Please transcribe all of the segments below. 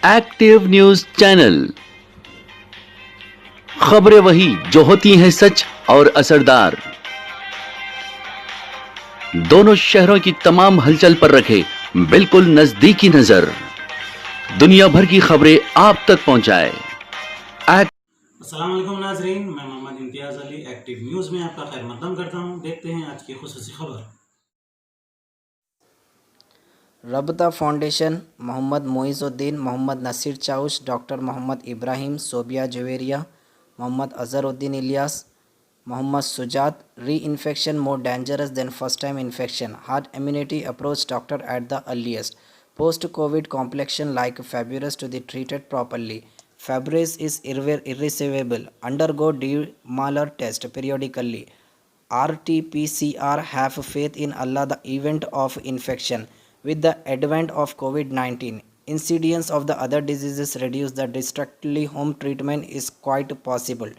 Active news channel. खबरें वही जो होती हैं सच और असरदार। दोनों शहरों की तमाम हलचल पर रखे बिल्कुल नजदीकी नजर। दुनिया भर की खबरें आप तक पहुंचाए। अस्सलाम वालेकुम नाजरीन, मैं मोहम्मद इम्तियाज़ अली एक्टिव न्यूज़ में आपका खैर मकदम करता हूं। देखते हैं आज की खुसूसी खबर। Rabta foundation, Mohammed Moizuddin, Mohammed Naseer Chaush, doctor Mohammed Ibrahim, Sobia Javeria, Mohammed Azharuddin Ilyas, Mohammed Sujat. री-infection more dangerous than first-time infection. Herd immunity approach doctor at the earliest. Post-COVID complication like Febre's to be treated properly. Febre's is irreversible. Undergo DMALR test periodically. RT-PCR. Have faith in Allah. The event of infection. With the advent of COVID-19, incidence of the other diseases reduce. The distractly home treatment is quite possible.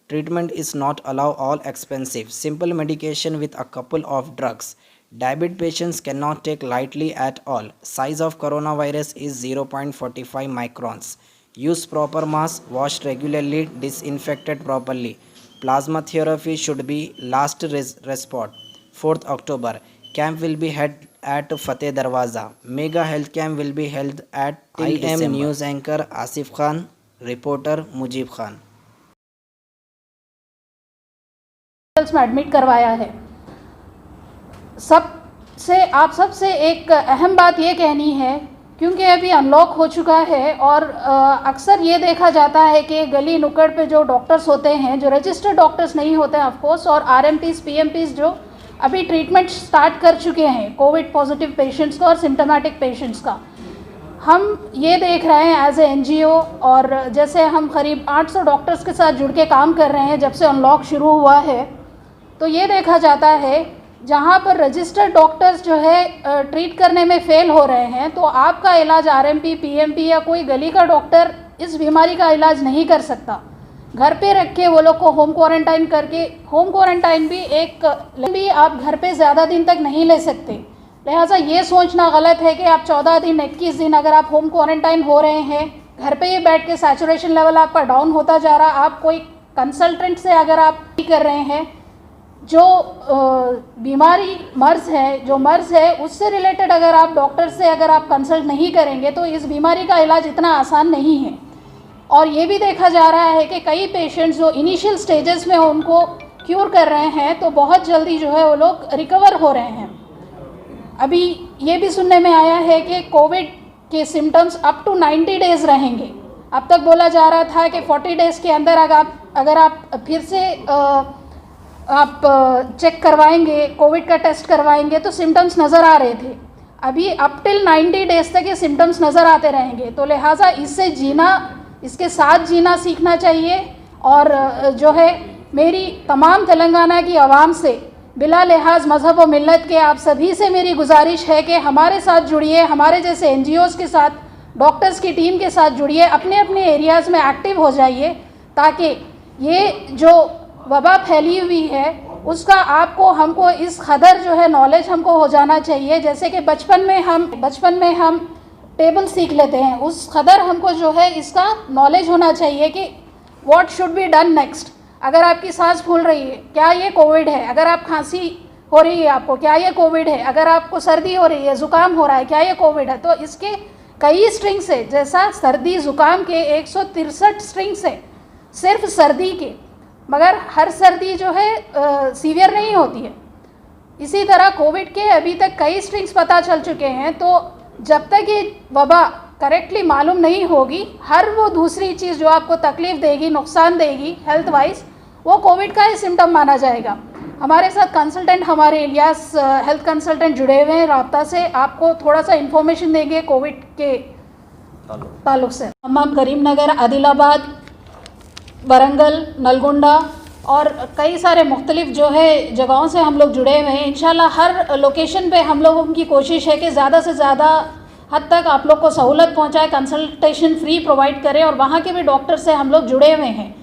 Treatment is not allow all expensive. Simple medication with a couple of drugs. Diabetes patients cannot take lightly at all. Size of coronavirus is 0.45 microns. Use proper mask, wash regularly, disinfected properly. Plasma therapy should be last resort. 4th October. Camp will be held at Fateh Darwaza. Mega health camp will be held at IM News anchor Asif Khan, reporter Mujib Khan. में admit करवाया है। आप सबसे एक अहम बात ये कहनी है, क्योंकि अभी अनलॉक हो चुका है और अक्सर ये देखा जाता है कि गली नुक्कड़ पे जो डॉक्टर्स होते हैं, जो रजिस्टर्ड डॉक्टर्स नहीं होते हैं ऑफकोर्स, और आरएमपीज पीएमपीज जो अभी ट्रीटमेंट स्टार्ट कर चुके हैं कोविड पॉजिटिव पेशेंट्स का और सिम्टोमेटिक पेशेंट्स का, हम ये देख रहे हैं एज ए एनजीओ। और जैसे हम करीब 800 डॉक्टर्स के साथ जुड़ के काम कर रहे हैं जब से अनलॉक शुरू हुआ है, तो ये देखा जाता है जहाँ पर रजिस्टर्ड डॉक्टर्स जो है ट्रीट करने में फ़ेल हो रहे हैं, तो आपका इलाज आरएमपी पीएमपी या कोई गली का डॉक्टर इस बीमारी का इलाज नहीं कर सकता। घर पे रख के वो लोग को होम क्वारंटाइन करके, होम क्वारंटाइन भी आप घर पे ज़्यादा दिन तक नहीं ले सकते। लिहाजा ये सोचना गलत है कि आप 14 दिन 21 दिन अगर आप होम क्वारंटाइन हो रहे हैं, घर पे ही बैठ के सैचुरेशन लेवल आपका डाउन होता जा रहा, आप कोई कंसल्टेंट से अगर आप कर रहे हैं, जो बीमारी मर्ज़ है उससे रिलेटेड अगर आप डॉक्टर से अगर आप कंसल्ट नहीं करेंगे तो इस बीमारी का इलाज इतना आसान नहीं है। और ये भी देखा जा रहा है कि कई पेशेंट्स जो इनिशियल स्टेजेस में उनको क्यूर कर रहे हैं तो बहुत जल्दी जो है वो लोग रिकवर हो रहे हैं। अभी ये भी सुनने में आया है कि कोविड के सिम्टम्स अप टू 90 डेज़ रहेंगे। अब तक बोला जा रहा था कि 40 डेज़ के अंदर अगर आप फिर से आप चेक करवाएंगे, कोविड का टेस्ट करवाएंगे तो सिम्टम्स नज़र आ रहे थे। अभी अप टिल 90 डेज़ तक ये सिम्टम्स नज़र आते रहेंगे। तो लिहाजा इसके साथ जीना सीखना चाहिए। और जो है मेरी तमाम तेलंगाना की आवाम से बिला लिहाज मज़हब व मिल्लत के आप सभी से मेरी गुजारिश है कि हमारे साथ जुड़िए, हमारे जैसे एनजीओज़ के साथ, डॉक्टर्स की टीम के साथ जुड़िए, अपने अपने एरियाज़ में एक्टिव हो जाइए, ताकि ये जो वबा फैली हुई है उसका हमको इस कदर जो है नॉलेज हमको हो जाना चाहिए। जैसे कि बचपन में हम टेबल सीख लेते हैं, उस कदर हमको जो है इसका नॉलेज होना चाहिए कि what should be done next. अगर आपकी सांस फूल रही है, क्या ये कोविड है? अगर आप खांसी हो रही है आपको, क्या ये कोविड है? अगर आपको सर्दी हो रही है, ज़ुकाम हो रहा है, क्या ये कोविड है? तो इसके कई स्ट्रिंग्स है, जैसा सर्दी ज़ुकाम के 163 स्ट्रिंग्स है सिर्फ सर्दी के, मगर हर सर्दी जो है सीवियर नहीं होती है। इसी तरह कोविड के अभी तक कई स्ट्रिंग्स पता चल चुके हैं। तो जब तक ये वबा करेक्टली मालूम नहीं होगी, हर वो दूसरी चीज़ जो आपको तकलीफ़ देगी, नुकसान देगी हेल्थ वाइज, वो कोविड का ही सिम्टम माना जाएगा। हमारे साथ कंसल्टेंट, हमारे इलियास हेल्थ कंसल्टेंट जुड़े हुए हैं राब्ता से, आपको थोड़ा सा इन्फॉर्मेशन देंगे कोविड के ताल्लुक से। हमाम, करीमनगर, आदिलाबाद, वरंगल, नलगोंडा और कई सारे मुख्तलिफ जो है जगहों से हम लोग जुड़े हुए हैं। इंशाल्लाह हर लोकेशन पे हम लोगों की कोशिश है कि ज़्यादा से ज़्यादा हद तक आप लोग को सहूलत पहुंचाए, कंसल्टेशन फ्री प्रोवाइड करें, और वहाँ के भी डॉक्टर से हम लोग जुड़े हुए हैं।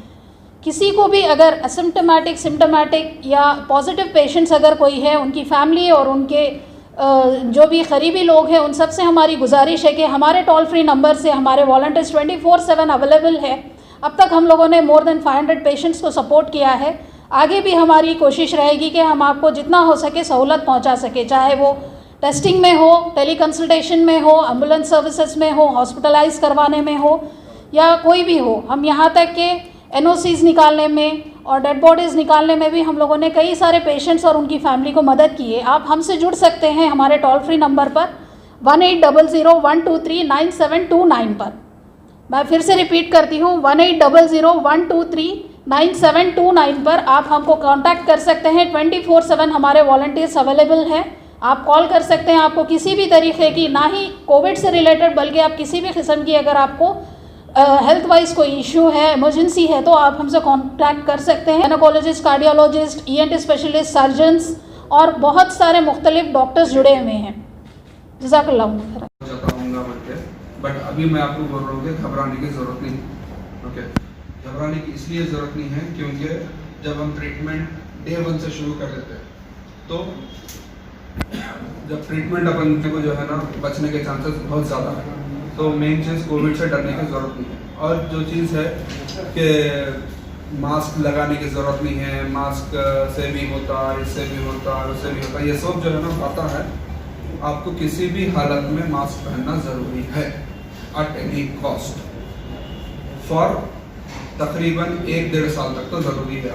किसी को भी अगर असिम्टोमेटिक, सिम्टोमेटिक या पॉजिटिव पेशेंट्स अगर कोई है, उनकी फैमिली और उनके जो भी करीबी लोग हैं उन सब से हमारी गुजारिश है कि हमारे टोल फ्री नंबर से हमारे वॉलंटियर्स 24/7 अवेलेबल है। अब तक हम लोगों ने मोर देन 500 पेशेंट्स को सपोर्ट किया है। आगे भी हमारी कोशिश रहेगी कि हम आपको जितना हो सके सहूलत पहुंचा सके, चाहे वो टेस्टिंग में हो, टेली कंसल्टेशन में हो, एम्बुलेंस सर्विसेज में हो, हॉस्पिटलाइज करवाने में हो या कोई भी हो। हम यहाँ तक के NOCs निकालने में और डेड बॉडीज़ निकालने में भी हम लोगों ने कई सारे पेशेंट्स और उनकी फैमिली को मदद की है। आप हमसे जुड़ सकते हैं हमारे टोल फ्री नंबर पर 1800-123-9729 पर। मैं फिर से रिपीट करती हूँ 1800-123-9729 पर आप हमको कांटेक्ट कर सकते हैं। 24/7 हमारे वॉलंटियर्स अवेलेबल हैं। आप कॉल कर सकते हैं। आपको किसी भी तरीके की, ना ही कोविड से रिलेटेड बल्कि आप किसी भी किस्म की अगर आपको हेल्थ वाइज कोई इशू है, इमरजेंसी है, तो आप हमसे कांटेक्ट कर सकते हैं। Gynaecologist, cardiologist, ENT specialist, surgeons और बहुत सारे मुख्तलिफ डॉक्टर्स जुड़े हुए हैं। जज़ाकल्लाह खैर। बट अभी मैं आपको बोल रहा हूँ कि घबराने की ज़रूरत नहीं। ओके, घबराने की इसलिए ज़रूरत नहीं है क्योंकि जब हम ट्रीटमेंट डे 1 से शुरू कर देते हैं तो जब ट्रीटमेंट अपन को जो है ना बचने के चांसेस बहुत ज़्यादा है। तो मेन चीज़ कोविड से डरने की ज़रूरत नहीं है। और जो चीज़ है कि मास्क लगाने की ज़रूरत नहीं है, मास्क से भी होता, इससे भी होता, उससे भी होता, ये सब जो है ना पता है। आपको किसी भी हालत में मास्क पहनना ज़रूरी है एट एनी कॉस्ट फॉर तकरीबन 1-1.5 साल तक तो ज़रूरी है।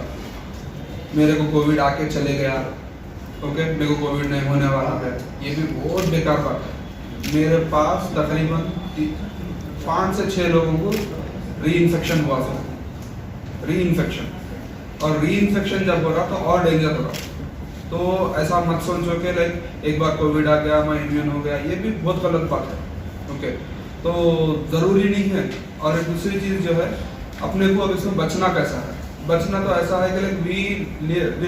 मेरे को कोविड आके चले गया, ओके, मेरे को कोविड नहीं होने वाला है, ये भी बहुत बेकार बात है। मेरे पास तकरीबन 5 से 6 लोगों को री-इन्फेक्शन हुआ था, री-इन्फेक्शन, और री-इन्फेक्शन जब हो रहा तो और डेंजर हो रहा। तो ऐसा मत सोचो कि लाइक एक बार कोविड आ गया मैं इम्यून हो गया, ये भी बहुत गलत बात है। ओके, तो ज़रूरी नहीं है। और एक दूसरी चीज़ जो है, अपने को अब इसमें बचना कैसा है? बचना तो ऐसा है कि like we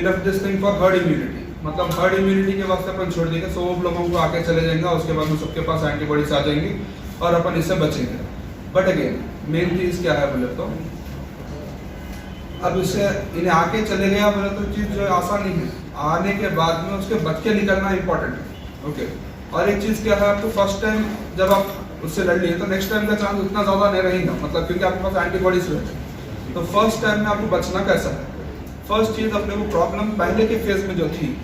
left this thing for herd immunity, मतलब हर्ड इम्यूनिटी के वास्ते अपन छोड़ देंगे, 100 लोगों को आके चले जाएंगे, उसके बाद में सबके पास एंटीबॉडीज आ जाएंगी और अपन इससे बचेंगे। बट अगेन मेन चीज़ क्या है बोले तो, अब इससे इन्हें आके चले गया बोले तो चीज़ जो है आसान नहीं है। आने के बाद में उसके बच के निकलना इंपॉर्टेंट है। ओके, और एक चीज़ क्या है, आपको फर्स्ट टाइम जब आप उससे लड़ लिए तो नेक्स्ट टाइम का चांस उतना ज़्यादा नहीं रहेगा, मतलब क्योंकि आपके पास एंटीबॉडीज रहते हैं। तो फर्स्ट टाइम में आपको बचना कैसा है? फर्स्ट चीज़, अपने को प्रॉब्लम पहले के फेज में जो थी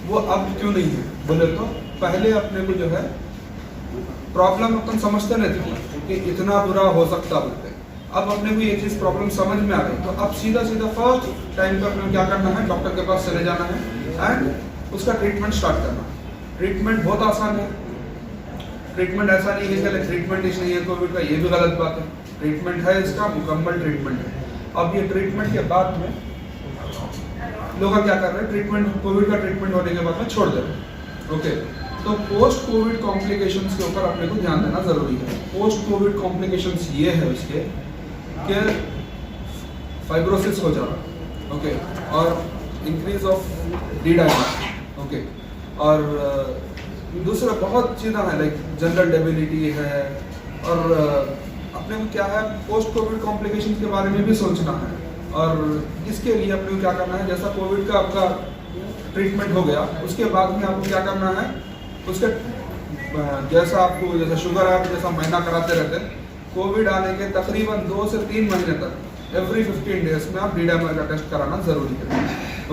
वो अब क्यों नहीं है बोले तो, पहले अपने को जो है प्रॉब्लम अपन समझते नहीं थे कि इतना बुरा हो सकता बोलते। अब अपने को ये चीज़ प्रॉब्लम समझ में आ गई, तो अब सीधा फर्स्ट टाइम पर अपने क्या करना है, डॉक्टर के पास चले जाना है एंड उसका ट्रीटमेंट स्टार्ट करना है। ट्रीटमेंट बहुत आसान है। ट्रीटमेंट ऐसा नहीं है कि ट्रीटमेंट इस नहीं है कोविड का, ये भी गलत बात है। ट्रीटमेंट है, इसका मुकम्मल ट्रीटमेंट है। अब ये ट्रीटमेंट के बाद में लोग क्या कर रहे हैं, ट्रीटमेंट कोविड का ट्रीटमेंट होने के बाद में छोड़ दे रहे हैं। ओके, तो पोस्ट कोविड कॉम्प्लिकेशंस के ऊपर अपने को ध्यान देना ज़रूरी है। पोस्ट कोविड कॉम्प्लिकेशंस ये है उसके कि फाइब्रोसिस हो जाना, ओके, और इंक्रीज ऑफ डी-डायमर, ओके, और दूसरा बहुत चीज़ें हैं लाइक जनरल डेबिलिटी है। और अपने को क्या है, पोस्ट कोविड कॉम्प्लिकेशंस के बारे में भी सोचना है। और इसके लिए अपने को क्या करना है, जैसा कोविड का आपका ट्रीटमेंट हो गया उसके बाद में आपको क्या करना है, उसके जैसा आपको जैसा शुगर है, जैसा महीना कराते रहते हैं, कोविड आने के तकरीबन 2 से 3 महीने तक एवरी 15 डेज में आप डी-डायमर का टेस्ट कराना ज़रूरी है।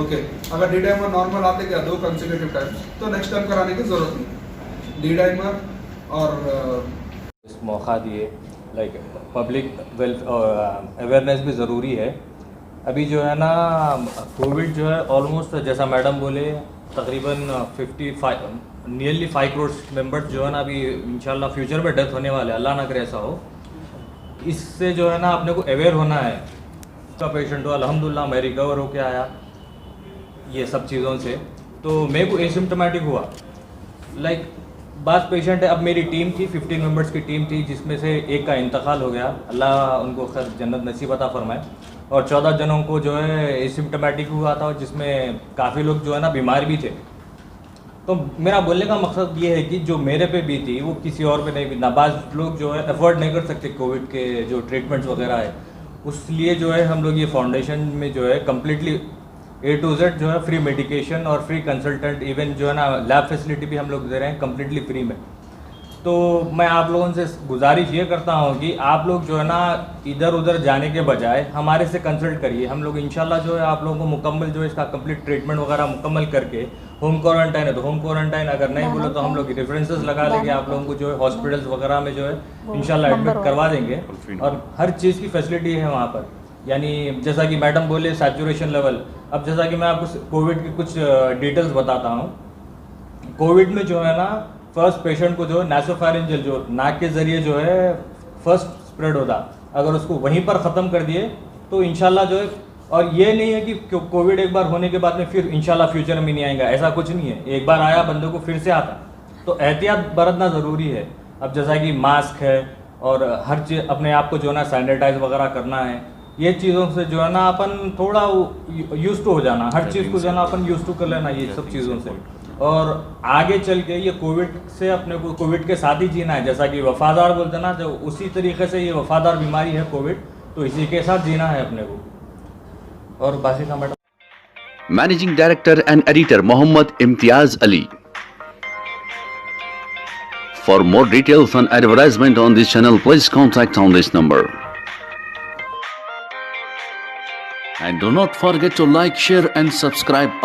ओके, अगर डी-डायमर नॉर्मल आते क्या 2 कंसेक्यूटिव टाइम्स तो नेक्स्ट टाइम कराने की ज़रूरत नहीं। डी-डायमर और इस मौका दिए, लाइक पब्लिक अवेयरनेस भी ज़रूरी है। अभी जो है ना कोविड जो है ऑलमोस्ट जैसा मैडम बोले तकरीबन 55 करोड़ मेंबर्स जो है ना अभी इंशाल्लाह फ्यूचर में डेथ होने वाले, अल्लाह ना करे ऐसा हो। इससे जो है ना अपने को अवेयर होना है। का पेशेंट हो, अल्हम्दुलिल्लाह मैं रिकवर होके आया ये सब चीज़ों से, तो मेरे को एसिम्प्टोमेटिक हुआ। लाइक बात पेशेंट है, अब मेरी टीम थी 15 मेंबर्स की टीम थी, जिसमें से एक का इंतकाल हो गया, अल्लाह उनको खैर जन्नत नसीब अता फरमाए। और 14 जनों को जो है एसिम्प्टोमेटिक हुआ था, जिसमें काफ़ी लोग जो है ना बीमार भी थे। तो मेरा बोलने का मकसद ये है कि जो मेरे पे भी थी वो किसी और पे नहीं भी। नाबाज लोग जो है अफोर्ड नहीं कर सकते कोविड के जो ट्रीटमेंट्स वगैरह है, उस लिए जो है हम लोग ये फाउंडेशन में जो है कम्प्लीटली A to Z जो है फ्री मेडिकेशन और फ्री कंसल्टेंट, इवन जो है ना लैब फैसिलिटी भी हम लोग दे रहे हैं कम्प्लीटली फ्री में। तो मैं आप लोगों से गुजारिश ये करता हूँ कि आप लोग जो है ना इधर उधर जाने के बजाय हमारे से कंसल्ट करिए। हम लोग इंशाल्लाह जो है आप लोगों को मुकम्मल जो है इसका कंप्लीट ट्रीटमेंट वगैरह मुकम्मल करके, होम क्वारंटाइन है तो होम क्वारंटाइन, अगर नहीं बोले तो हम लोग रेफरेंसेस लगा लेंगे, आप लोगों को जो है हॉस्पिटल्स वगैरह में जो है इंशाल्लाह एडमिट करवा देंगे और हर चीज़ की फैसिलिटी है वहाँ पर। यानी जैसा कि मैडम बोले सैचुरेशन लेवल, अब जैसा कि मैं आपको कोविड की कुछ डिटेल्स बताता हूँ। कोविड में जो है ना फर्स्ट पेशेंट को जो है नासोफैरिंजियल जो नाक के ज़रिए जो है फर्स्ट स्प्रेड होता, अगर उसको वहीं पर ख़त्म कर दिए तो इंशाल्लाह जो है, और ये नहीं है कि कोविड एक बार होने के बाद में फिर इंशाल्लाह फ्यूचर में नहीं आएगा, ऐसा कुछ नहीं है। एक बार आया बंदे को फिर से आता, तो एहतियात बरतना ज़रूरी है। अब जैसा कि मास्क है और हर चीज़ अपने आप को जो है ना सैनिटाइज वगैरह करना है, ये चीज़ों से जो है ना अपन थोड़ा यूज टू हो जाना, हर चीज़ को जो है ना अपन यूज टू कर लेना ये सब चीज़ों से। और आगे चल के ये कोविड से अपने को कोविड के साथ ही जीना है, जैसा कि वफादार बोलते हैं ना, जो उसी तरीके से ये वफादार बीमारी है कोविड, तो इसी के साथ जीना है अपने को। और बाकी का madam. Managing director and editor Mohammad Imtiaz Ali. For more details and advertisement on this channel, please contact on this number. And do not forget to like, share and subscribe.